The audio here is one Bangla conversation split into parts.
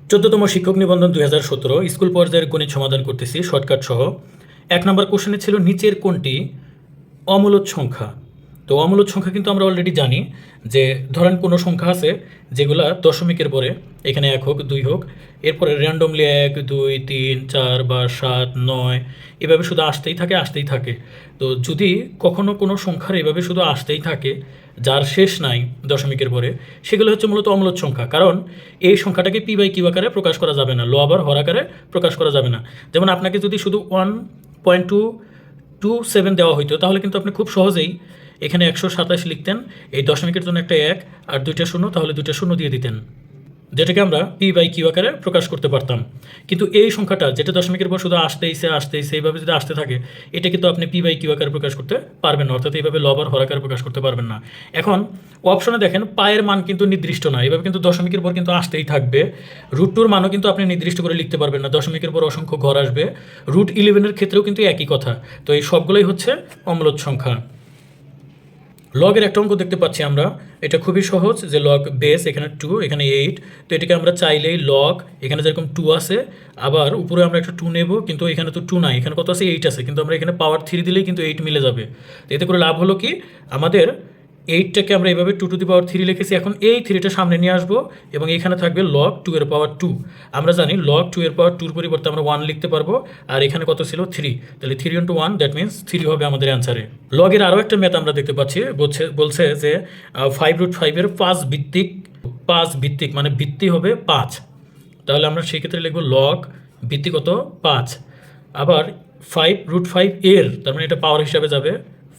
14তম শিক্ষক নিবন্ধন 2017 স্কুল পর্যায়ের গণিত সমাধান করতেছি শর্টকাট সহ। 1 নম্বর কোশ্চেনে ছিল নিচের কোনটি অমূলদ সংখ্যা। তো অমূলদ সংখ্যা কিন্তু আমরা অলরেডি জানি যে ধরেন কোনো সংখ্যা আছে যেগুলা দশমিকের পরে, এখানে 1 হোক 2 হোক, এরপরে র্যান্ডমলি 1 2 3 4 বা 7 9 এভাবে শুধু আসতেই থাকে। তো যদি কখনো কোনো সংখ্যার এভাবে শুধু আসতেই থাকে যার শেষ নাই দশমিকের পরে, সেগুলো হচ্ছে মূলত অমূলদ সংখ্যা। কারণ এই সংখ্যাটাকে পি বাই কিউ আকারে প্রকাশ করা যাবে না, ল আবার হর আকারে প্রকাশ করা যাবে না। যেমন আপনাকে যদি শুধু 1.227 দেওয়া হইতো তাহলে কিন্তু আপনি খুব সহজেই এখানে 127 লিখতেন, এই দশমিকের জন্য একটা 1 আর 2টা শূন্য, তাহলে 2টা শূন্য দিয়ে দিতেন, যেটাকে আমরা পি বাই কিউ আকারে প্রকাশ করতে পারতাম। কিন্তু এই সংখ্যাটা যেটা দশমিকের পর শুধু আসতেইছে এইভাবে যদি আসতে থাকে, এটা কিন্তু আপনি পি বাই কিউ আকারে প্রকাশ করতে পারবেন না, অর্থাৎ এইভাবে লব আর হর আকারে প্রকাশ করতে পারবেন না। এখন অপশনে দেখেন পায়ের মান কিন্তু নির্দিষ্ট না, এইভাবে কিন্তু দশমিকের পর কিন্তু আসতেই থাকবে। √2 মানও কিন্তু আপনি নির্দিষ্ট করে লিখতে পারবেন না, দশমিকের পর অসংখ্য ঘর আসবে। √11 ক্ষেত্রেও কিন্তু একই কথা। তো এই সবগুলোই হচ্ছে অম্লদ সংখ্যা। লগের একটা অঙ্ক দেখতে পাচ্ছি আমরা, এটা খুবই সহজ, যে লগ বেস এখানে 2 এখানে 8। তো এটাকে আমরা চাইলেই লগ, এখানে যেরকম 2 আছে, আবার উপরে আমরা একটা 2 নেব, কিন্তু এখানে তো 2 নাই, এখানে কত আছে 8 আছে, কিন্তু আমরা এখানে পাওয়ার 3 দিলেই কিন্তু 8 মিলে যাবে। তো এতে করে লাভ হলো কি, আমাদের 8টাকে আমরা এইভাবে 2⁻³ লিখেছি। এখন এই 3টা সামনে নিয়ে আসবো এবং এখানে থাকবে লগ 2⁻2। আমরা জানি লগ 2⁻2 পরিবর্তে আমরা 1 লিখতে পারবো, আর এখানে কত ছিল 3, তাহলে 3 × 1 দ্যাট মিনস 3 হবে আমাদের অ্যান্সারে। লগের আরও একটা ম্যাথ আমরা দেখতে পাচ্ছি, বলছে যে 5√5-এর 5 ভিত্তিক মানে ভিত্তি হবে 5। তাহলে আমরা সেই ক্ষেত্রে লিখবো লগ ভিত্তি কত 5, আবার 5√5 এর, তার মানে এটা পাওয়ার হিসাবে যাবে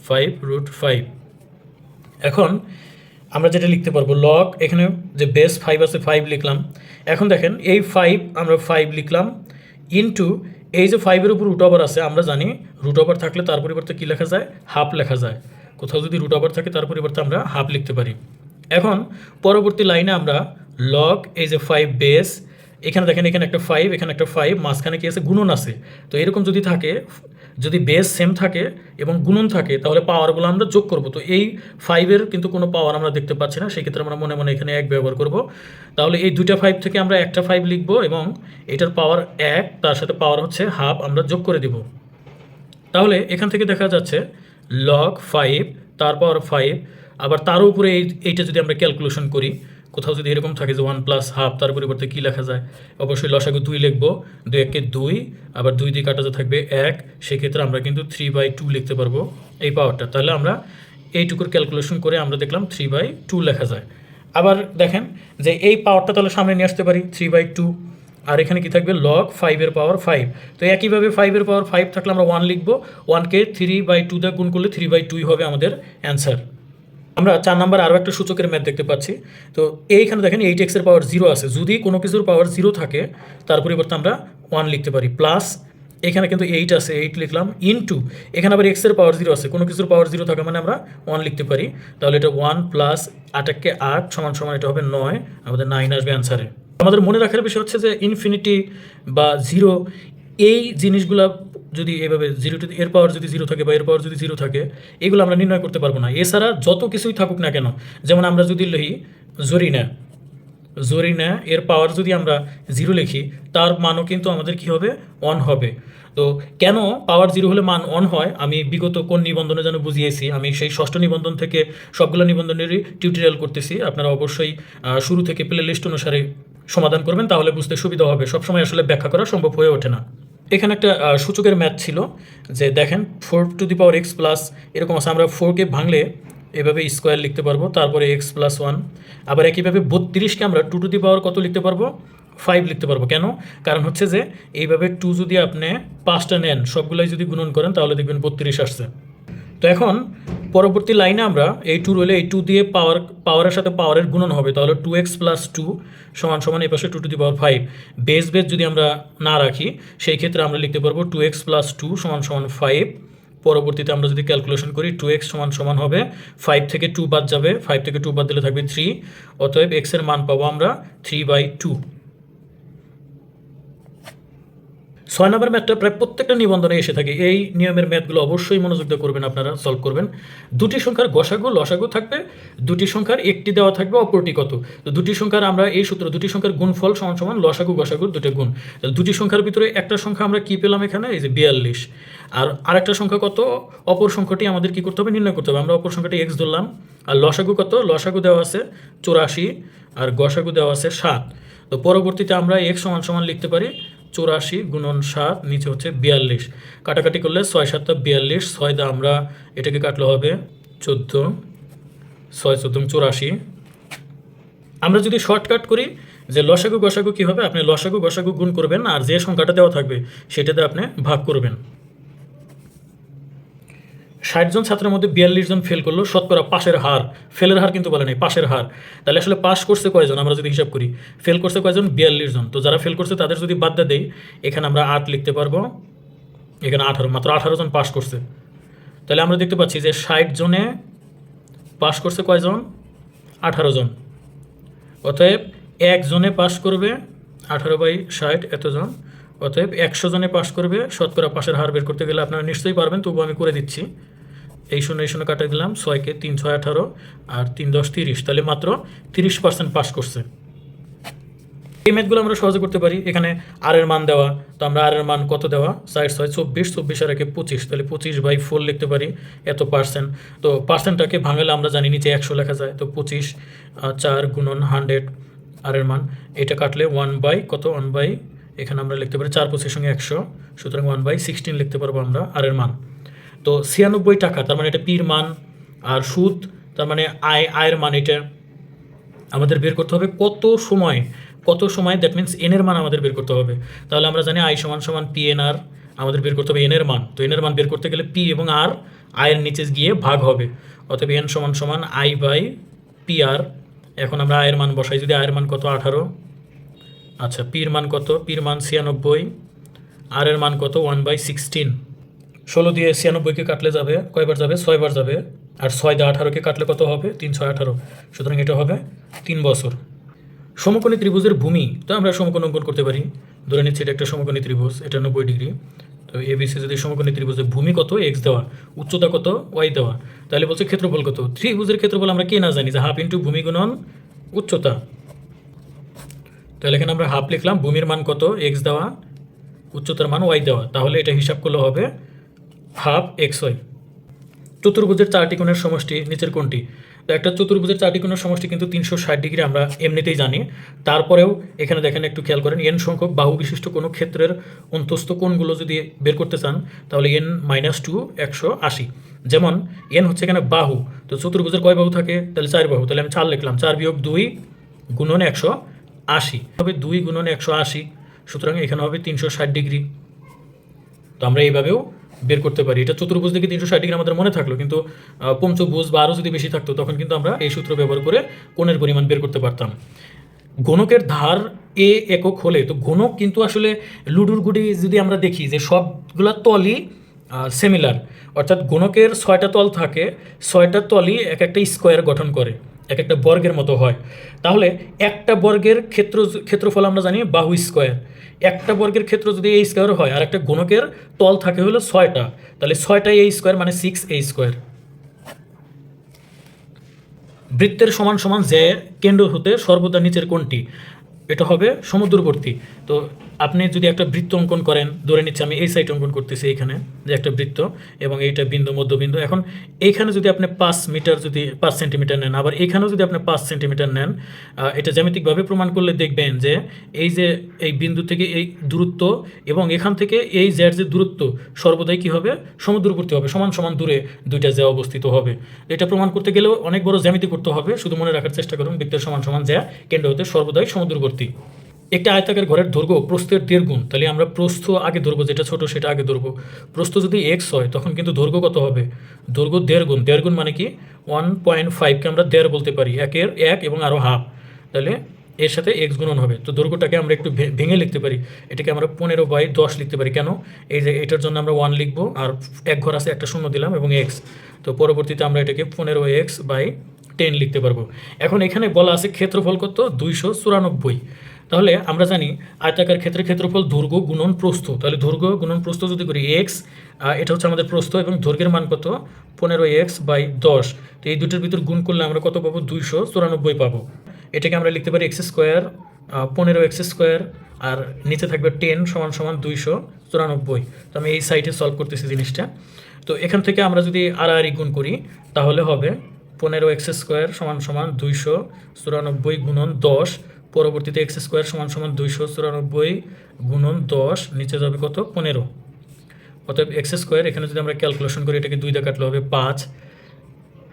5√5। এখন আমরা যেটা লিখতে পারবো লগ, এখানে যে বেস 5 আছে 5 লিখলাম। এখন দেখেন এই 5 আমরা 5 লিখলাম ইনটু এই যে 5-এর উপর √ওভার আছে, আমরা জানি √ওভার থাকলে তার পরিবর্তে কী লেখা যায়, হাফ লেখা যায়। কোথাও যদি √ওভার থাকে তার পরিবর্তে আমরা হাফ লিখতে পারি। এখন পরবর্তী লাইনে আমরা লগ এই যে 5 বেস, এখানে দেখেন এখানে একটা 5 এখানে একটা 5, মাঝখানে কি আছে গুণন আছে। তো এরকম যদি থাকে, যদি বেস সেম থাকে এবং গুণন থাকে, তাহলে পাওয়ারগুলো আমরা যোগ করব। তো এই 5-এর কিন্তু কোনো পাওয়ার আমরা দেখতে পাচ্ছি না, সেই ক্ষেত্রে আমরা মনে মনে এখানে 1 ব্যবহার করব। তাহলে এই 2টা 5 থেকে আমরা একটা 5 লিখব এবং এটার পাওয়ার 1, তার সাথে পাওয়ার হচ্ছে হাফ, আমরা যোগ করে দিব। তাহলে এখান থেকে দেখা যাচ্ছে লগ 5 তার পাওয়ার 5, আবার তার উপরে এইটা যদি আমরা ক্যালকুলেশন করি, কোথাও যদি এরকম থাকে যে 1 + হাফ, তার পরিবর্তে কী লেখা যায়, অবশ্যই লসাগু 2 লিখব, 2 × 2, আবার 2 দিয়ে কাটাতে থাকবে 1, সেক্ষেত্রে আমরা কিন্তু 3/2 লিখতে পারবো এই পাওয়ারটা। তাহলে আমরা এইটুকুর ক্যালকুলেশন করে আমরা দেখলাম 3/2 লেখা যায়। আবার দেখেন যে এই পাওয়ারটা তাহলে সামনে নিয়ে আসতে পারি 3/2, আর এখানে কি থাকবে লগ 5-এর পাওয়ার 5। তো একইভাবে 5-এর পাওয়ার 5 থাকলে আমরা 1 লিখব, 1কে 3/2 দিয়ে গুণ করলে 3/2 হবে আমাদের অ্যান্সার। আমরা 4 নাম্বার আরও একটা সূচকের ম্যাথ দেখতে পাচ্ছি। তো এইখানে দেখেন 8x-এর পাওয়ার 0 আছে, যদি কোনো কিছুর পাওয়ার 0 থাকে তার পরিবর্তে আমরা 1 লিখতে পারি, প্লাস এখানে কিন্তু 8 আছে 8 লিখলাম, ইনটু এখানে আবার x-এর পাওয়ার 0 আছে, কোনো কিছুর পাওয়ার 0 থাকা মানে আমরা 1 লিখতে পারি। তাহলে এটা 1 + 8কে 8 = এটা হবে 9, আমাদের 9 আসবে অ্যান্সারে। আমাদের মনে রাখার বিষয় হচ্ছে যে ইনফিনিটি বা 0 এই জিনিসগুলা যদি এভাবে 0 এর পাওয়ার যদি 0 থাকে বা এর পাওয়ার যদি 0 থাকে, এগুলো আমরা নির্ণয় করতে পারবো না। এছাড়া যত কিছুই থাকুক না কেন, যেমন আমরা যদি লিখি জরিনা এর পাওয়ার যদি আমরা 0 লিখি, তার মানও কিন্তু আমাদের কি হবে 1 হবে। তো কেন পাওয়ার 0 হলে মান 1 হয়, আমি বিগত কোন নিবন্ধনে যেন বুঝিয়েছি, আমি সেই 6ষ্ঠ নিবন্ধন থেকে সবগুলো নিবন্ধনেরই টিউটোরিয়াল করতেছি। আপনারা অবশ্যই শুরু থেকে প্লে লিস্ট অনুসারে সমাধান করবেন, তাহলে বুঝতে সুবিধা হবে। সবসময় আসলে ব্যাখ্যা করা সম্ভব হয়ে ওঠে না। এখানে একটা সূচকের ম্যাথ ছিল, যে দেখেন 4x প্লাস এরকম আছে, আমরা 4কে ভাঙলে এভাবে স্কোয়ার লিখতে পারবো, তারপরে x + 1, আবার একইভাবে 32কে আমরা 2 কত লিখতে পারবো 5 লিখতে পারবো। কেন? কারণ হচ্ছে যে এইভাবে 2 যদি আপনি 5টা নেন, সবগুলাই যদি গুণন করেন তাহলে দেখবেন 32 আসছে। তো এখন পরবর্তী লাইনে আমরা এই 2 রইলে এই 2 দিয়ে পাওয়ারের সাথে পাওয়ারের গুণন হবে, তাহলে 2x + 2 = এই পাশে 2⁵। বেস যদি আমরা না রাখি, সেই ক্ষেত্রে আমরা লিখতে পারবো 2x + 2 = 5। পরবর্তীতে আমরা যদি ক্যালকুলেশন করি 2x = হবে 5 থেকে 2 বাদ যাবে, 5 থেকে 2 বাদ দিলে থাকবে 3, অতএব x-এর মান পাবো আমরা 3/2। 6 নম্বর ম্যাথটা প্রায় প্রত্যেকটা নিবন্ধনে এসে থাকে। এই নিয়মের ম্যাথগুলো অবশ্যই মনোযোগ দিয়ে করবেন, আপনারা সলভ করবেন। দুটি সংখ্যার গসাগু লসাগু থাকবে, দুটি সংখ্যার একটি দেওয়া থাকবে, অপরটি কত। তো দুটি সংখ্যার আমরা এই সূত্র, দুটি সংখ্যার গুণফল সমান সমান লসাগু গসাগুর দুটো গুণ। দুটি সংখ্যার ভিতরে একটা সংখ্যা আমরা কি পেলাম এখানে, এই যে 42, আর আরেকটা সংখ্যা কত, অপর সংখ্যাটি আমাদের কি করতে হবে, নির্ণয় করতে হবে। আমরা অপর সংখ্যাটি এক্স ধরলাম। আর লসাগু কত, লসাগু দেওয়া আছে 84 আর গসাগু দেওয়া আছে 7। তো পরবর্তীতে আমরা এক্স সমান সমান লিখতে পারি 84 গুণন 7, নিচে হচ্ছে 42। কাটাকাটি করলে 6 7 42, 6 দা আমরা এটাকে কাটলে হবে 14, 6 14 84। আমরা যদি শর্টকাট করি যে লসাগু গসাগু কী হবে, আপনি লসাগু গসাগু গুণ করবেন আর যে সংখ্যাটা দেওয়া থাকবে সেটাতে আপনি ভাগ করবেন। 60 জন ছাত্রের মধ্যে 42 জন ফেল করলো, শতকরা পাশের হার, ফেলের হার কিন্তু বলে নাই, পাশের হার। তাহলে আসলে পাস করছে কয়জন, আমরা যদি হিসাব করি ফেল করছে কয়জন, 42 জন। তো যারা ফেল করছে তাদের যদি বাদ দেই, এখানে আমরা 8 লিখতে পারবো, এখানে 18, মাত্র 18 জন পাস করছে। তাহলে আমরা দেখতে পাচ্ছি যে 60 জনে পাস করছে কয়জন, 18 জন। অতএব 1 জনে পাস করবে 18/60 এতজন। অতএব 100 জনে পাস করবে, শতকরা পাশের হার বের করতে গেলে আপনারা নিশ্চয়ই পারবেন, তবুও আমি করে দিচ্ছি। এই শূন্য কাটা দিলাম, 6কে 3 6 18 আর 3 10 30, তাহলে মাত্র 30% পাস করছে। এই ম্যাথগুলো আমরা সহজে করতে পারি। এখানে আর এর মান দেওয়া, তো আমরা আর এর মান কত দেওয়া, 4 6 24, 24 আর 1 25, তাহলে 25/4 লিখতে পারি, এত পার্সেন্ট। তো পার্সেন্টটাকে ভাঙলে আমরা জানি নিচে 100 লেখা যায়। তো 25 4 গুণন 100 আর এর মান, এটা কাটলে 1 কত, 1 এখানে আমরা লিখতে পারি 4 25 সঙ্গে 100, সুতরাং 1/16 লিখতে পারবো আমরা আর এর মান। তো 96 টাকা, তার মানে এটা পির মান, আর সুদ তার মানে আয়ের মান, এটা আমাদের বের করতে হবে কত সময়, দ্যাট মিনস এন এর মান আমাদের বের করতে হবে। তাহলে আমরা জানি আই সমান সমান পি এন আর, আমাদের বের করতে হবে এন এর মান। তো এন এর মান বের করতে গেলে পি এবং আর আয়ের নিচে গিয়ে ভাগ হবে, অতএব এন সমান সমান I/পি আর। এখন আমরা আয়ের মান বসাই, যদি আয়ের মান কত 18, আচ্ছা পির মান কত, পির মান 96, আর এর মান কত 1/16। 16 দিয়ে 96কে কাটলে যাবে কয়বার যাবে, 6 বার যাবে। আর 6 দিয়ে 18কে কাটলে কত হবে, 3 6 18, সুতরাং এটা হবে 3 বছর। সমকোণী ত্রিভুজের ভূমি, তো আমরা সমকোণ অঙ্কন করতে পারি। ধরে নিচ্ছি এটা একটা সমকোণী ত্রিভুজ, এটা 90 ডিগ্রি। তো এবিসি যদি সমকোণী ত্রিভুজের ভূমি কত, এক্স দেওয়া, উচ্চতা কত, ওয়াই দেওয়া, তাহলে বলছে ক্ষেত্রফল কত। ত্রিভুজের ক্ষেত্রফল আমরা কে না জানি, যে হাফ ইন্টু ভূমি গুণন উচ্চতা। তাহলে এখানে আমরা হাফ লিখলাম, ভূমির মান কত, এক্স দেওয়া, উচ্চতার মান ওয়াই দেওয়া, তাহলে এটা হিসাব করলে হবে হাফ এক্স ওয়াই। চতুর্ভুজের 4টি কোণের সমষ্টি নিচের কোণটি। তো একটা চতুর্ভুজের 4টি কোণের সমষ্টি কিন্তু 360 ডিগ্রি, আমরা এমনিতেই জানি। তারপরেও এখানে দেখেন, একটু খেয়াল করেন, এন সংখ্যক বাহু বিশিষ্ট কোনো ক্ষেত্রের অন্তস্থ কোণগুলো যদি বের করতে চান, তাহলে n-2 180। যেমন এন হচ্ছে এখানে বাহু, তো চতুর্ভুজের কয় বাহু থাকে, তাহলে 4 বাহু, তাহলে আমি 4 লিখলাম, 4 বিয়োগ 2 গুণন 180 হবে 2 গুণন 180, সুতরাং এখানে হবে 360 ডিগ্রি। তো আমরা এইভাবেও বের করতে পারি। এটা চতুর্ভুজ থেকে 360 ডিগ্রি আমাদের মনে থাকলো, কিন্তু পঞ্চভুজ বা আরও যদি বেশি থাকতো তখন কিন্তু আমরা এই সূত্র ব্যবহার করে কোণের পরিমাণ বের করতে পারতাম। ঘনকের ধার এ একক হলে, তো ঘনক কিন্তু আসলে লুডুর গুটি যদি আমরা দেখি যে সবগুলা তলই সিমিলার, অর্থাৎ ঘনকের 6টা তল থাকে, 6টা তলই এক একটা স্কোয়ার গঠন করে, এক একটা বর্গের মতো হয়। তাহলে একটা বর্গের ক্ষেত্রফল আমরা জানি বাহু স্কোয়ার, একটা বর্গের ক্ষেত্র যদি এই স্কোয়ার হয়, আর একটা ঘনকের তল থাকে হলো 6টা, তাহলে 6টা এই স্কোয়ার মানে 6a স্কোয়ার। বৃত্তের সমান সমান যে কেন্দ্র হতে সর্বদা নিচের কোণটি, এটা হবে সমুদ্রবর্তী। তো আপনি যদি একটা বৃত্ত অঙ্কন করেন, ধরে নিচ্ছি আমি এই সাইড অঙ্কন করতেছি, এইখানে যে একটা বৃত্ত এবং এইটা বিন্দু, মধ্যবিন্দু। এখন এইখানে যদি আপনি 5 মিটার, যদি 5 সেন্টিমিটার নেন, আবার এইখানেও যদি আপনি 5 সেন্টিমিটার নেন, এটা জ্যামিতিকভাবে প্রমাণ করলে দেখবেন যে এই যে এই বিন্দু থেকে এই দূরত্ব এবং এখান থেকে এই জেড যে দূরত্ব সর্বদাই কী হবে, সমুদ্রবর্তী হবে, সমান সমান দূরে দুইটা জ্যা অবস্থিত হবে। এটা প্রমাণ করতে গেলেও অনেক বড় জ্যামিতি করতে হবে, শুধু মনে রাখার চেষ্টা করুন, বৃত্তের সমান সমান জ্যা কেন্দ্র হতে সর্বদাই সমুদ্রবর্তী। একটা আয়তাকার ঘরের দৈর্ঘ্য প্রস্থের 1.5 গুণ, তাহলে আমরা প্রস্থ আগে ধরবো, যেটা ছোট সেটা আগে ধরবো। প্রস্থ যদি এক্স হয় তখন কিন্তু দৈর্ঘ্য কত হবে, দৈর্ঘ্য 1.5 গুণ। 1.5 গুণ মানে কি 1.5কে আমরা 1.5 বলতে পারি, 1 এবং আরও হাফ, তাহলে এর সাথে এক্স গুণন হবে। তো দৈর্ঘ্যটাকে আমরা একটু ভেঙে লিখতে পারি, এটাকে আমরা 15/10 লিখতে পারি। কেন, এই যে এটার জন্য আমরা 1 লিখবো, আর এক ঘর আছে একটা শূন্য দিলাম এবং এক্স, তো পরবর্তীতে আমরা এটাকে 15x/10 লিখতে পারবো। এখন এখানে বলা আছে ক্ষেত্রফল কত, 294। তাহলে আমরা জানি আয়তাকার ক্ষেত্রের ক্ষেত্রফল দৈর্ঘ্য গুণন প্রস্থ, তাহলে দৈর্ঘ্য গুণন প্রস্থ যদি করি এক্স, এটা হচ্ছে আমাদের প্রস্থ এবং দৈর্ঘ্যের মান কত 15x/10, তো এই দুটোর ভিতর গুণ করলে আমরা কত পাবো 294 পাবো। এটাকে আমরা লিখতে পারি এক্স স্কোয়ার 15x², আর নিচে থাকবে 10 = 294। তো আমি এই সাইডে সলভ করতেছি জিনিসটা। তো এখান থেকে আমরা যদি আড়াআড়ি গুণ করি তাহলে হবে 15x² = 294 গুণন 10, পরবর্তীতে x² = 294 গুণন 10, নিচে যাবে কত 15। অতএব x², এখানে যদি আমরা ক্যালকুলেশন করি এটাকে 2 দিয়ে কাটলে হবে 5,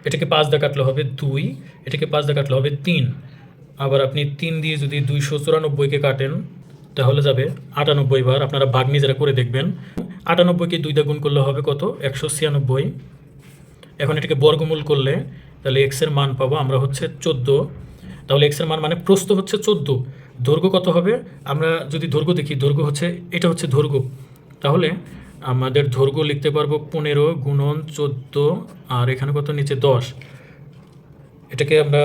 এটাকে 5 দিয়ে কাটলে হবে 2, এটাকে 5 দিয়ে কাটলে হবে 3, আবার আপনি 3 দিয়ে যদি 294কে কাটেন তাহলে যাবে 98 বার। আপনারা ভাগ নিজেরা করে দেখবেন। 98কে 2 দিয়ে গুণ করলে হবে কত 196। এখন এটাকে বর্গমূল করলে তাহলে x এর মান পাবো আমরা হচ্ছে 14। তাহলে x এর মান মানে প্রস্থ হচ্ছে 14, দৈর্ঘ্য কত হবে, আমরা যদি দৈর্ঘ্য দেখি দৈর্ঘ্য হচ্ছে এটা হচ্ছে দৈর্ঘ্য, তাহলে আমাদের দৈর্ঘ্য লিখতে পারবো 15 গুণন 14, আর এখানে কত নিচে 10, এটাকে আমরা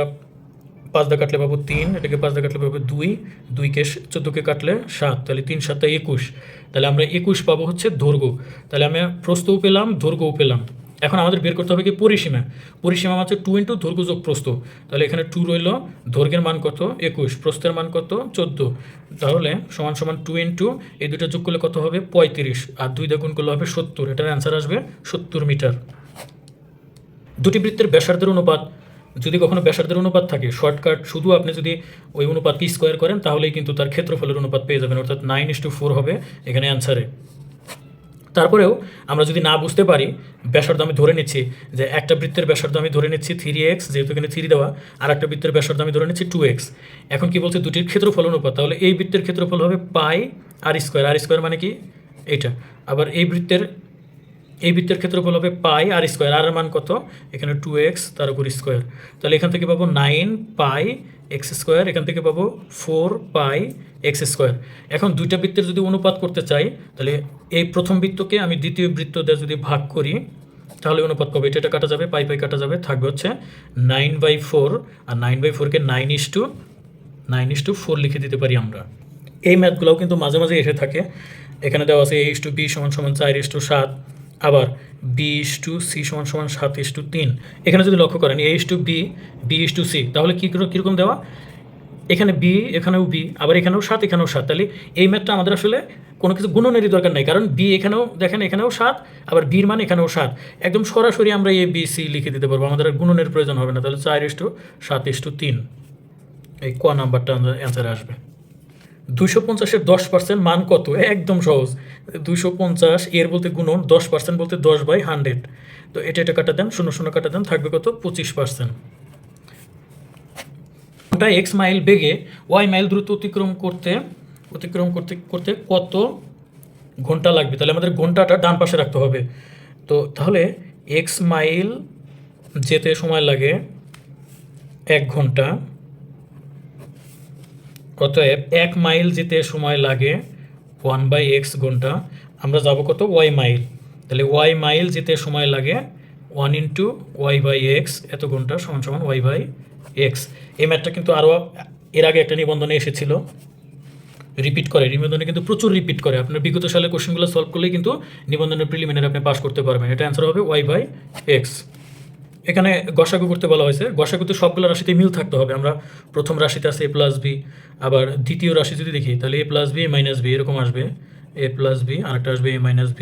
5 দিয়ে কাটলে পাবো 3, এটাকে 5 দিয়ে কাটলে পাবো 2, 2কে 14কে কাটলে 7, তাহলে 3 7 21, তাহলে আমরা 21 পাবো হচ্ছে দৈর্ঘ্য। তাহলে আমি প্রস্থও পেলাম দৈর্ঘ্যও পেলাম। এখন আমাদের বের করতে হবে কি পরিসীমা। পরিসীমা হচ্ছে 2 × দৈর্ঘ্য যোগ প্রস্থ, তাহলে এখানে 2 রইল, দৈর্ঘ্যের মান কত 21, প্রস্থের মান কত 14, তাহলে সমান সমান 2 × এই দুটো যোগ করলে কত হবে 35, আর 2 দিয়ে গুণ করলে হবে 70, এটার অ্যান্সার আসবে 70 মিটার। দুটি বৃত্তের ব্যাসার্ধের অনুপাত, যদি কখনো ব্যাসার্ধের অনুপাত থাকে শর্টকাট শুধু আপনি যদি ওই অনুপাতকে স্কোয়ার করেন তাহলেই কিন্তু তার ক্ষেত্রফলের অনুপাত পেয়ে যাবেন, অর্থাৎ 9:4 হবে এখানে অ্যান্সারে। তারপরেও আমরা যদি না বুঝতে পারি ব্যাসার্ধ, আমি ধরে নিচ্ছি যে একটা বৃত্তের ব্যাসার্ধ আমি ধরে নিচ্ছি 3x, যেহেতু এখানে 3 দেওয়া, আর একটা বৃত্তের ব্যাসার্ধ আমি ধরে নিচ্ছি 2x। এখন কি বলছে দুটির ক্ষেত্রফল অনুপাত, তাহলে এই বৃত্তের ক্ষেত্রফল হবে πr², r² মানে কি এটা, আবার এই বৃত্তের ক্ষেত্রফল হবে πr², আর এর মান কত এখানে 2x তার উপর স্কোয়ার, তাহলে এখান থেকে পাবো 9πx², এখান থেকে পাবো 4πx²। এখন দুইটা বৃত্তের যদি অনুপাত করতে চাই তাহলে এই প্রথম বৃত্তকে আমি দ্বিতীয় বৃত্ত দিয়ে যদি ভাগ করি তাহলে অনুপাত পাবো, এটা কাটা যাবে, পাই কাটা যাবে, থাকবে হচ্ছে 9/4, আর 9/4কে 9:4 লিখে দিতে পারি আমরা। এই ম্যাথগুলোও কিন্তু মাঝে মাঝে এসে থাকে, এখানে দেওয়া আছে a/b = 4:7, আবার b/c = 7:3। এখানে যদি লক্ষ্য করেন a/b b/c, তাহলে কীরকম দেওয়া, এখানে b, এখানেও b, আবার এখানেও 7, এখানেও 7, তাহলে এই ম্যাথটা আমাদের আসলে কোনো কিছু গুণনেরই দরকার নেই, কারণ b এখানেও দেখেন এখানেও 7, আবার b-র মান এখানেও 7, একদম সরাসরি আমরা a b c লিখে দিতে পারবো, আমাদের আর গুণনের প্রয়োজন হবে না। তাহলে 4:7:3 এই ক নাম্বারটা অ্যান্সারে আসবে। 250-এর 10% মান কত, একদম সহজ। 250 এর বলতে গুণন, 10% বলতে 10/100, তো এটা কাটা দেন, 0 কাটা দেন, থাকবে কত 25%। ঘন্টা x মাইল বেগে y মাইল দ্রুত অতিক্রম করতে কত ঘন্টা লাগবে, তাহলে আমাদের ঘন্টাটা ডান পাশে রাখতে হবে। তো তাহলে x মাইল যেতে সময় লাগে 1 ঘন্টা, অতএব 1 মাইল যেতে সময় লাগে 1/x ঘন্টা, আমরা যাব কত y মাইল, তাহলে y মাইল যেতে সময় লাগে 1 × y/x এত ঘন্টা = y/x। এই ম্যাথটা কিন্তু আরও এর আগে একটা নিবন্ধনে এসেছিল, রিপিট করে, নিবন্ধনে কিন্তু প্রচুর রিপিট করে, আপনার বিগত সালের কোশ্চেনগুলো সলভ করলেই কিন্তু নিবন্ধনের প্রিলিমিনারি আপনি পাস করতে পারবেন। এটা অ্যান্সার হবে y/x। এখানে গসাগু করতে বলা হয়েছে, গসাগুতে সবগুলো রাশিতে মিল থাকতে হবে। আমরা প্রথম রাশিতে আছে a+b, আবার দ্বিতীয় রাশি যদি দেখি তাহলে a+b a-b এরকম আসবে, a+b, আরেকটা আসবে a-b।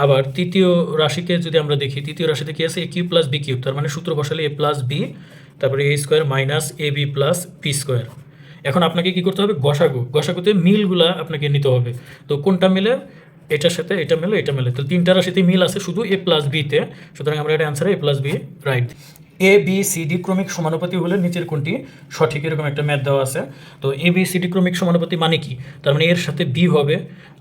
আবার তৃতীয় রাশিকে যদি আমরা দেখি, তৃতীয় রাশিতে কি আছে a³ + b³, তার মানে সূত্র বসালে a+b, তারপরে a² - ab + b²। এখন আপনাকে কি করতে হবে, গসাগুতে মিলগুলা আপনাকে নিতে হবে। তো কোনটা মিলে, এটার সাথে এটা মেলে, তো তিনটা রাশিতে মিল আছে শুধু a+b-তে, সুতরাং আমরা এটা অ্যান্সারে a+b রাইট। ABCD ক্রমিক সমানুপাতি হলে নিচের কোনটি সঠিক, এরকম একটা ম্যাথ দেওয়া আছে। তো ABCD ক্রমিক সমানুপাতি মানে কি, তার মানে এর সাথে বি হবে,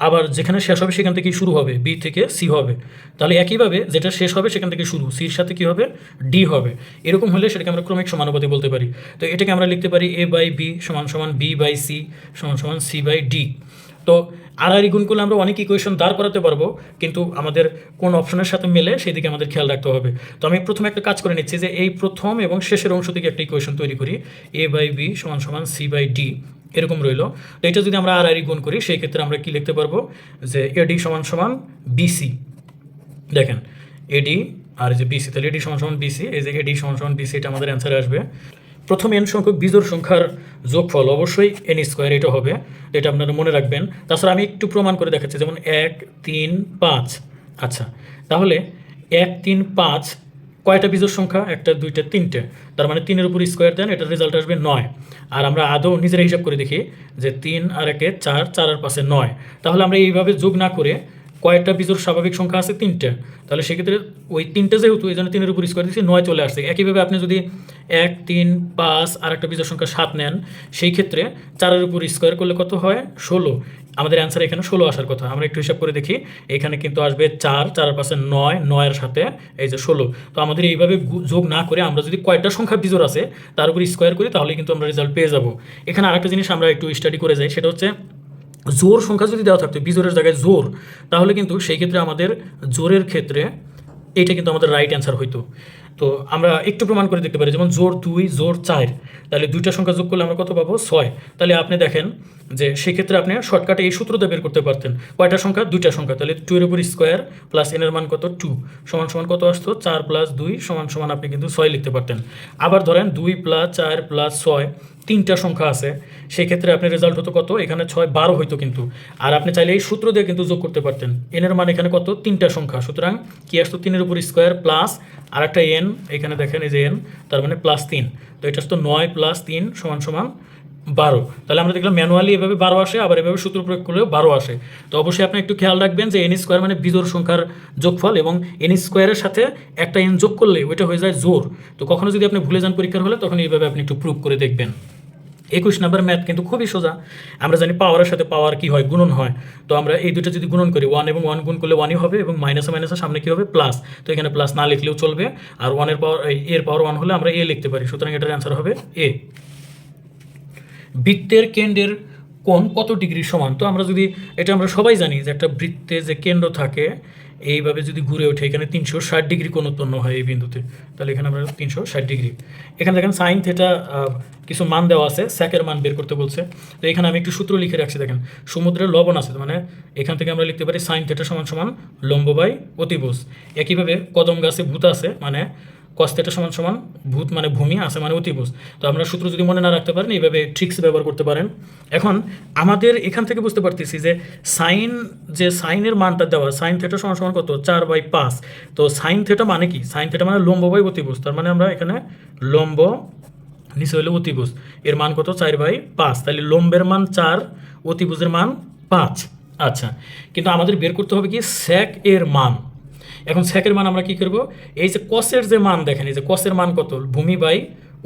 আবার যেখানে শেষ হবে সেখান থেকেই শুরু হবে, বি থেকে সি হবে, তাহলে একইভাবে যেটা শেষ হবে সেখান থেকে শুরু, সির সাথে কি হবে ডি হবে, এরকম হলে সেটাকে আমরা ক্রমিক সমানুপাতি বলতে পারি। তো এটাকে আমরা লিখতে পারি a/b = b/c = c/d। তো আড়াআড়ি গুণ করলে আমরা অনেক ইকুয়েশন দাঁড় করাতে পারবো, কিন্তু আমাদের কোন অপশনের সাথে মেলে সেদিকে আমাদের খেয়াল রাখতে হবে। তো আমি প্রথমে একটা কাজ করে নিচ্ছি যে এই প্রথম এবং শেষের অংশ থেকে একটা ইকুয়েশন তৈরি করি, a/b = c/d। এরকম রইল। তো এটা যদি আমরা আর গুণ করি সেই ক্ষেত্রে আমরা কি লিখতে পারবো যে এডি সমান সমান বিসি। দেখেন এডি আর যে বিসি, তাহলে এডি সমান সমান বিসি, এই যে এডি সমান সমান বিসি, এটা আমাদের অ্যান্সারে আসবে। প্রথম এন সংখ্যক বিজোড় সংখ্যার যোগফল অবশ্যই এন স্কোয়ার, এটা হবে, এটা আপনারা মনে রাখবেন। তাছাড়া আমি একটু প্রমাণ করে দেখাচ্ছি, যেমন 1 3 5। আচ্ছা, তাহলে 1 3 5 কয়টা বিজোড় সংখ্যা? 1 2 3, তার মানে 3-এর উপর স্কোয়ার দেন, এটার রেজাল্ট আসবে 9। আর আমরা আদৌ নিজেরা হিসাব করে দেখি যে 3 আর 1 4, 4 আর 5 9। তাহলে আমরা এইভাবে যোগ না করে কয়টা বিজোড় স্বাভাবিক সংখ্যা আছে? 3টে। তাহলে সেক্ষেত্রে ওই 3টে যেহেতু, এই জন্য 3-এর উপর স্কোয়ার দিচ্ছি, 9 চলে আসছে। একইভাবে আপনি যদি 1 3 5 আর একটা বিজোড় সংখ্যা 7 নেন, সেই ক্ষেত্রে 4-এর উপর স্কোয়ার করলে কত হয়? 16। আমাদের অ্যান্সার এখানে 16 আসার কথা। আমরা একটু হিসাব করে দেখি, এখানে কিন্তু আসবে 4, 4 আর 5 9, 9-এর সাথে এই যে 16। তো আমাদের এইভাবে যোগ না করে আমরা যদি কয়টা সংখ্যা বিজোড় আছে তার উপর স্কোয়ার করি, তাহলে কিন্তু আমরা রেজাল্ট পেয়ে যাব। এখানে আরেকটা জিনিস আমরা একটু স্টাডি করে যাই, সেটা হচ্ছে জোর সংখ্যা যদি দেওয়া থাকতো বিজোড়ের জায়গায় জোর, তাহলে কিন্তু সেই ক্ষেত্রে আমাদের জোরের ক্ষেত্রে এইটা কিন্তু আমাদের রাইট অ্যান্সার হইতো। তো আমরা একটু প্রমাণ করে দেখতে পারি, যেমন জোর 2 জোর 4, তাহলে দুইটা সংখ্যা যোগ করলে আমরা কত পাবো? 6। তাহলে আপনি দেখেন যে সেক্ষেত্রে আপনি শর্টকাটে এই সূত্রটা বের করতে পারতেন। কয়টা সংখ্যা? দুইটা সংখ্যা, তাহলে 2-এর উপর স্কোয়ার প্লাস এনের মান কত? 2 সমান সমান কত আসতো? 4 + 2 সমান সমান আপনি কিন্তু 6 লিখতে পারতেন। আবার ধরেন 2 + 4 + 6, 3টা সংখ্যা আছে, সেই ক্ষেত্রে আপনার রেজাল্ট হতো কত? এখানে 6 12 হইতো কিন্তু। আর আপনি চাইলে এই সূত্র দিয়ে কিন্তু যোগ করতে পারতেন। এনের মান এখানে কত? 3টা সংখ্যা, সুতরাং কি আসতো? 3-এর উপর স্কোয়ার প্লাস আর একটা এন, এখানে দেখেন এই যে এন, তার মানে +3। তো এটা আসতো 9 + 3 সমান সমান 12। তাহলে আমরা দেখলাম ম্যানুয়ালি এভাবে 12 আসে, আবার এভাবে সূত্র প্রয়োগ করলেও 12 আসে। তো অবশ্যই আপনি একটু খেয়াল রাখবেন যে এন স্কোয়ার মানে বিজোড় সংখ্যার যোগফল, এবং এন স্কোয়ারের সাথে একটা এন যোগ করলে ওইটা হয়ে যায় জোর। তো কখনো যদি আপনি ভুলে যান পরীক্ষার হলে, তখন এইভাবে আপনি একটু প্রুভ করে দেখবেন। 21 নম্বর ম্যাথ কিন্তু খুবই সোজা। আমরা জানি পাওয়ারের সাথে পাওয়ার কি হয়? গুণন হয়। তো আমরা এই দুটো যদি গুণন করি, 1 এবং 1 গুণ করলে 1ই হবে, এবং মাইনাসে মাইনাসে সামনে কি হবে? প্লাস। তো এখানে প্লাস না লিখলেও চলবে, আর 1-এর পাওয়ার এর পাওয়ার 1 হলে আমরা এ লিখতে পারি, সুতরাং এটার অ্যান্সার হবে এ। বৃত্তের কেন্দ্রের কোণ কত ডিগ্রি সমান? তো আমরা যদি, এটা আমরা সবাই জানি যে একটা বৃত্তে যে কেন্দ্র থাকে এইভাবে যদি ঘুরে ওঠে, এখানে 360 ডিগ্রি কোণ উৎপন্ন হয় এই বিন্দুতে। তাহলে এখানে আমরা 360 ডিগ্রি। এখানে দেখেন সাইন থিটা কিছু মান দেওয়া আছে, স্যাকের মান বের করতে বলছে। তো এখানে আমি একটু সূত্র লিখে রাখছি, দেখেন সমুদ্রের লবণ আছে, মানে এখান থেকে আমরা লিখতে পারি সাইন থিটা সমান সমান লম্ব বাই অতিভুজ। একইভাবে কদম গাছে ভূত আছে, মানে কস থিটা সমান সমান ভূত মানে ভূমি, আছে মানে অতিভুজ। তো আমরা সূত্র যদি মনে না রাখতে পারেন, এইভাবে ট্রিক্স ব্যবহার করতে পারেন। এখন আমাদের এখান থেকে বুঝতে পারতেছি যে সাইনের মানটা দেওয়া, সাইন থিটা সমান সমান কত? 4/5। তো সাইন থিটা মানে কি? সাইন থিটা মানে লম্ব বাই অতিভুজ, তার মানে আমরা এখানে লম্ব, নিচে হলে অতিভুজ, এর মান কত? 4/5। তাহলে লম্বের মান 4, অতিভুজের মান 5। আচ্ছা, কিন্তু আমাদের বের করতে হবে কি? স্যাক এর মান। এখন স্যাকের মান আমরা কি করব? এই যে কসের যে মান দেখেন, এই যে কসের মান কত? ভূমি বাই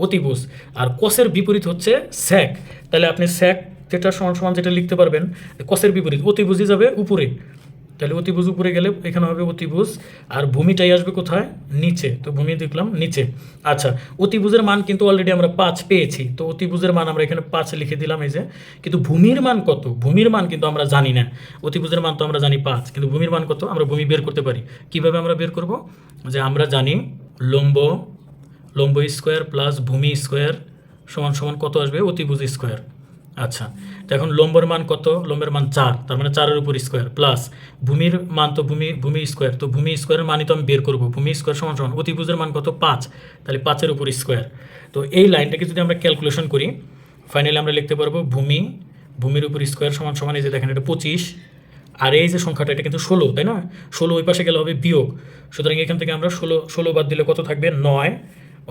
অতিভুজ, আর কসের বিপরীত হচ্ছে স্যাক। তাহলে আপনি স্যাক থিটা সমান সমান যেটা লিখতে পারবেন, কসের বিপরীত অতিভুজই যাবে উপরে, তাহলে অতিভুজ উপরে গেলে এখানে হবে অতিভুজ, আর ভূমিটাই আসবে কোথায়? নিচে। তো ভূমি দেখলাম নিচে। আচ্ছা, অতিভুজের মান কিন্তু অলরেডি আমরা 5 পেয়েছি, তো অতিভুজের মান আমরা এখানে 5 লিখে দিলাম এই যে। কিন্তু ভূমির মান কত? ভূমির মান কিন্তু আমরা জানি না। অতিভুজের মান তো আমরা জানি 5, কিন্তু ভূমির মান কত? আমরা ভূমি বের করতে পারি। কিভাবে আমরা বের করব? যে আমরা জানি লম্ব স্কোয়ার প্লাস ভূমি স্কোয়ার সমান সমান কত আসবে? অতিভুজ স্কোয়ার। আচ্ছা, তো এখন লম্বের মান কত? লম্বের মান 4, তার মানে 4-এর উপর স্কোয়ার প্লাস ভূমির মান তো ভূমি স্কোয়ার, তো ভূমি স্কোয়ারের মানই তো আমি বের করবো। ভূমি স্কোয়ার সমান সমান অতিভুজের মান কত? 5, তাহলে 5-এর উপর স্কোয়ার। তো এই লাইনটাকে যদি আমরা ক্যালকুলেশন করি, ফাইনালি আমরা লিখতে পারবো ভূমির উপর স্কোয়ার সমান সমান, এই যে দেখেন এটা 25, আর এই যে সংখ্যাটা এটা কিন্তু 16, তাই না? 16 ওই পাশে গেলে হবে বিয়োগ, সুতরাং এখান থেকে আমরা 16 বাদ দিলে কত থাকবে? 9।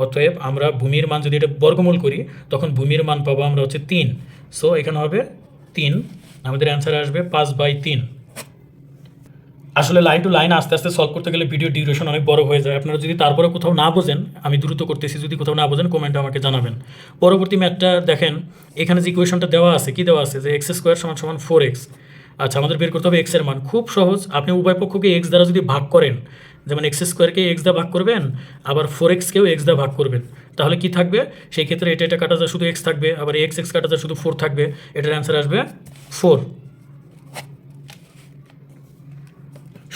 অতএব আমরা ভূমির মান যদি এটা বর্গমূল করি, তখন ভূমির মান পাবো আমরা হচ্ছে 3। সো এখানে হবে 3, আমাদের অ্যান্সার আসবে 5/3। আসলে লাইন টু লাইন আস্তে আস্তে সলভ করতে গেলে ভিডিও ডিউরেশন অনেক বড় হয়ে যায়। আপনারা যদি তারপরে কোথাও না বোঝেন, আমি দ্রুত করতেছি, যদি কোথাও না বোঝেন কমেন্টে আমাকে জানাবেন। পরবর্তী ম্যাথটা দেখেন, এখানে যে ইকুয়েশনটা দেওয়া আছে, কি দেওয়া আছে? যে x² সমান সমান 4x। আচ্ছা, আমাদের বের করতে হবে x এর মান। খুব সহজ, আপনি উভয় পক্ষকে x দ্বারা যদি ভাগ করেন, যেমন x²কে x দ্বারা ভাগ করবেন, আবার 4x-কেও x দ্বারা ভাগ করবেন, তাহলে কি থাকবে? সেই ক্ষেত্রে এটা কাটা যায়, শুধু x থাকবে, আবার x কাটা যায়, শুধু 4 থাকবে। এটার অ্যান্সার আসবে 4।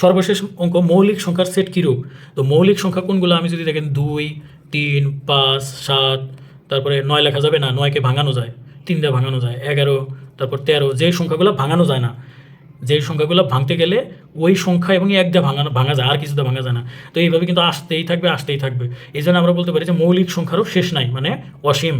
সর্বশেষ অঙ্ক, মৌলিক সংখ্যার সেট কীরূপ? তো মৌলিক সংখ্যা কোনগুলো? আমি যদি দেখেন 2 3 5 7, তারপরে 9 লেখা যাবে না, 9কে ভাঙানো যায়, 3 দিয়ে ভাঙানো যায়, 11, তারপর 13, যেই সংখ্যাগুলো ভাঙানো যায় না, যেই সংখ্যাগুলো ভাঙতে গেলে ওই সংখ্যা এবং 1 দিয়ে ভাঙা যায়, আর কিছুতে ভাঙা যায় না। তো এইভাবে কিন্তু আসতেই থাকবে। এই জন্য আমরা বলতে পারি যে মৌলিক সংখ্যারও শেষ নাই, মানে অসীম।